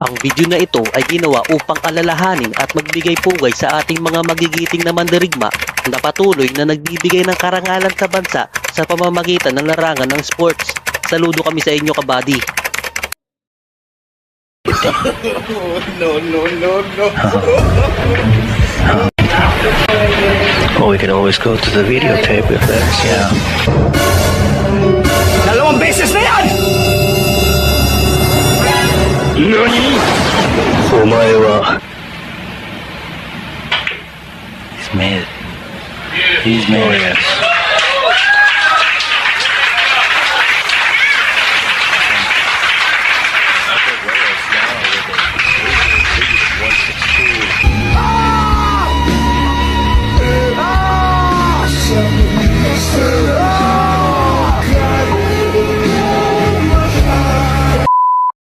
Ang video na ito ay ginawa upang alalahanin at magbigay pugay sa ating mga magigiting na mandirigma na patuloy na nagbibigay ng karangalan sa bansa sa pamamagitan ng larangan ng sports. Saludo kami sa inyo, kabady. Well, we can always go to the videotape if that's, yeah. Dalawang beses na yan! NANI?! Omae wa... He's made it. He's made it.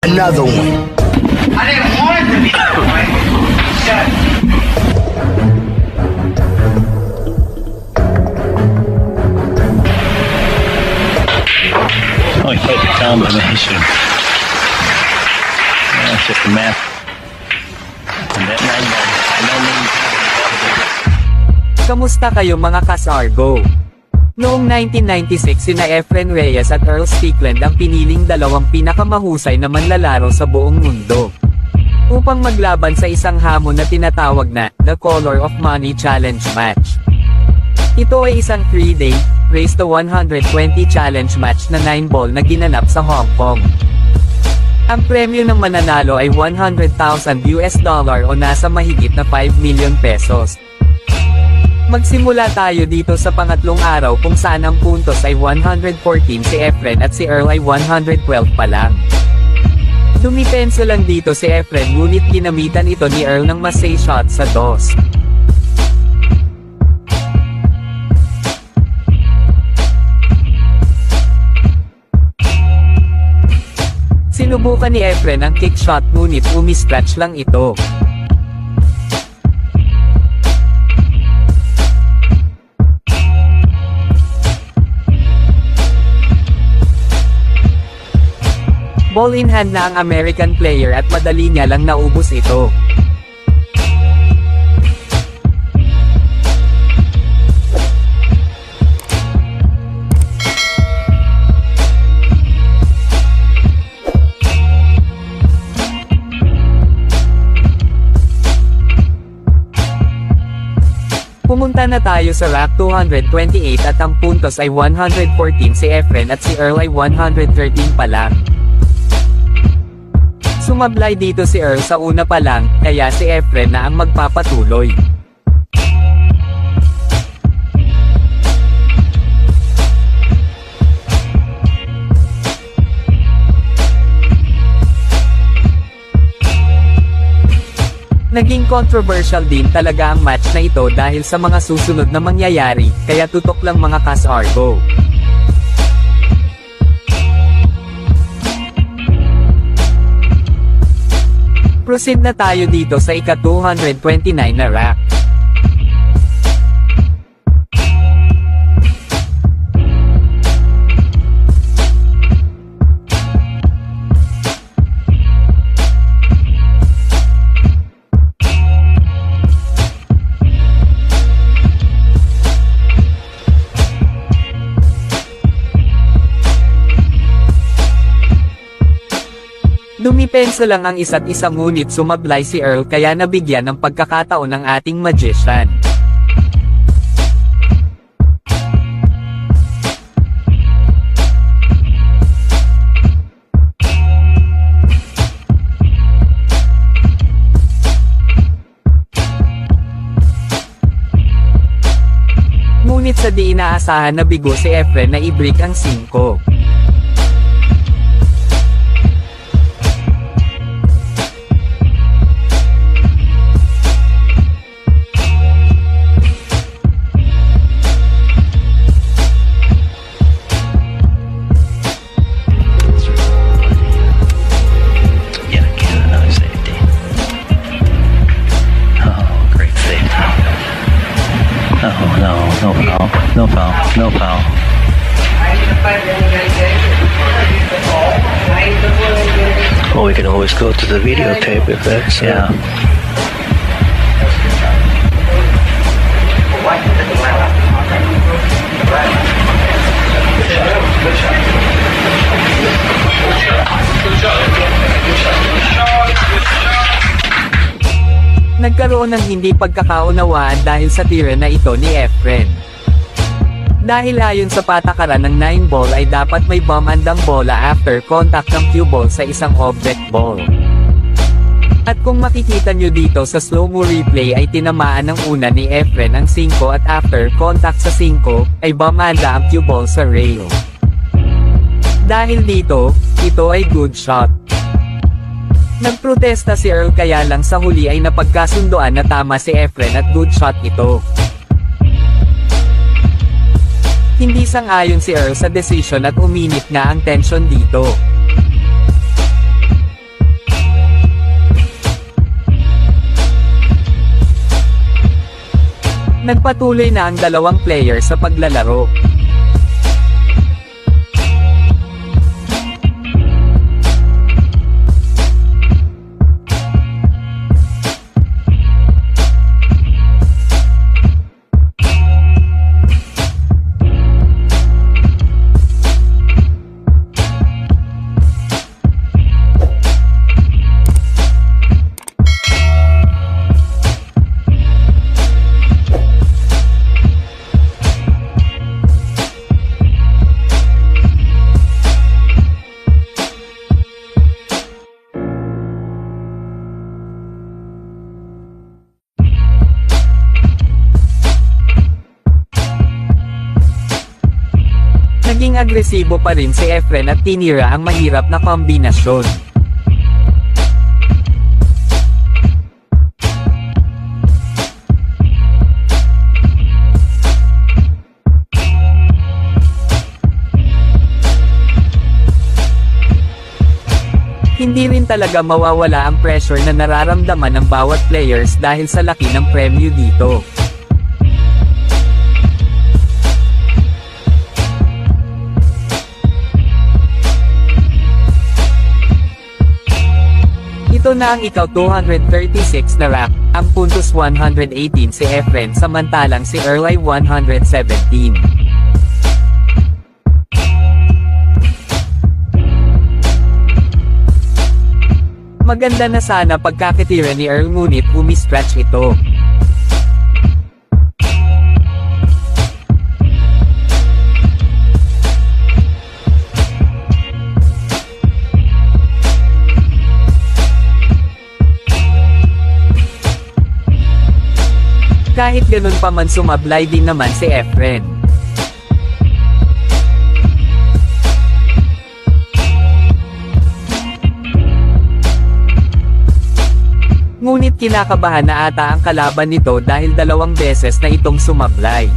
Another one. I didn't want it to be that way. Oh, he played the combination. That's just the math. And that no means... Kamusta kayo mga kasargo? Noong 1996 sina Efren Reyes at Earl Stickland ang piniling dalawang pinakamahusay na manlalaro sa buong mundo upang maglaban sa isang hamon na tinatawag na The Color of Money Challenge Match. Ito ay isang 3-day, Race to 120 challenge match na 9-ball na ginanap sa Hong Kong. Ang premyo ng mananalo ay $100,000 o nasa mahigit na 5 million pesos. Magsimula tayo dito sa pangatlong araw kung saan ang puntos ay 114 si Efren at si Earl ay 112 pa lang. Dumipenso lang dito si Efren ngunit ginamitan ito ni Earl ng masay shot sa dos. Sinubukan ni Efren ang kick shot ngunit umi-scratch lang ito. Ball in hand na ang American player at madali niya lang naubos ito. Pumunta na tayo sa rack 228 at ang puntos ay 114 si Efren at si Earl ay 113 pa lang. Sumablay dito si Earl sa una pa lang, kaya si Efren na ang magpapatuloy. Naging controversial din talaga ang match na ito dahil sa mga susunod na mangyayari, kaya tutok lang mga kasargo. Proceed na tayo dito sa ika-229 na rack. Dumipenso lang ang isa't isa ngunit sumablay si Earl kaya nabigyan ng pagkakataon ng ating magician. Ngunit sa di inaasahan na bigo si Efren na i-break ang 5. No foul. No foul. Well, we can always go to the videotape if that's yeah. Nagkaroon ng hindi pagkakaunawaan dahil sa tira na ito ni Efren. Dahil ayon sa patakaran ng 9 ball ay dapat may bumandang bola after contact ng cue ball sa isang object ball. At kung makikita nyo dito sa slow-mo replay ay tinamaan ng una ni Efren ang 5 at after contact sa 5, ay bumanda ang cue ball sa rail. Dahil dito, ito ay good shot. Nagprotesta si Earl kaya lang sa huli ay napagkasundoan na tama si Efren at good shot ito. Hindi sang-ayon si Earl sa decision at uminit nga ang tension dito. Nagpatuloy na ang dalawang player sa paglalaro. Naging agresibo pa rin si Efren at tinira ang mahirap na kombinasyon. Hindi rin talaga mawawala ang pressure na nararamdaman ng bawat players dahil sa laki ng premyo dito. Ito na ang ikaw 236 na rack, ang puntos 118 si Efren samantalang si Earl ay 117. Maganda na sana pagkakitira ni Earl ngunit umi-stretch ito. Kahit ganun pa man sumablay din naman si Efren. Ngunit kinakabahan na ata ang kalaban nito dahil 2 beses na itong sumablay.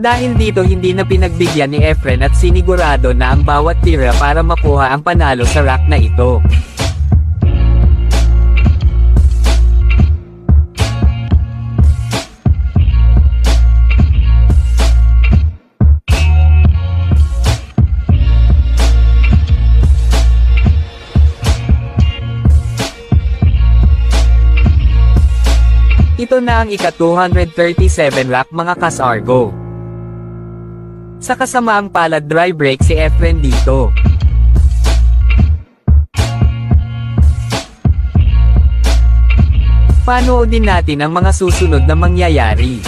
Dahil dito hindi na pinagbigyan ni Efren at sinigurado na ang bawat tira para makuha ang panalo sa rack na ito. Ito na ang ika-237 rack mga kasargo. Sa kasamaang palad dry break si Efren dito. Panoodin natin ang mga susunod na mangyayari.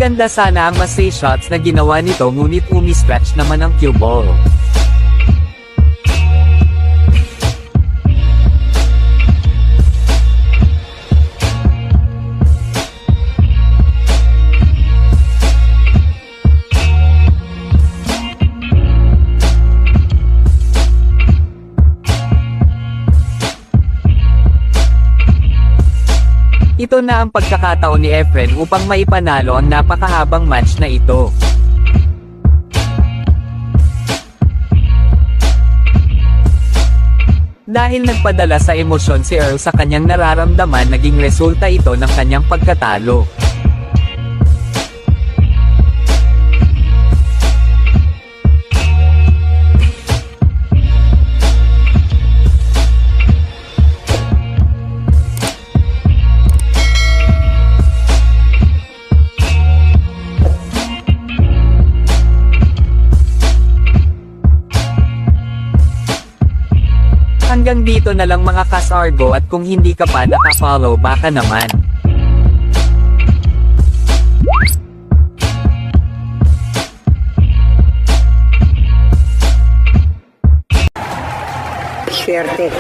Maganda sana ang mas shots na ginawa nito ngunit umi-stretch naman ang cue ball. Ito na ang pagkakataon ni Efren upang maipanalo ang napakahabang match na ito. Dahil nagpadala sa emosyon si Earl sa kanyang nararamdaman, naging resulta ito ng kanyang pagkatalo. Hanggang dito na lang mga Kas-Argo, at kung hindi ka pa naka-follow baka naman. Swerte.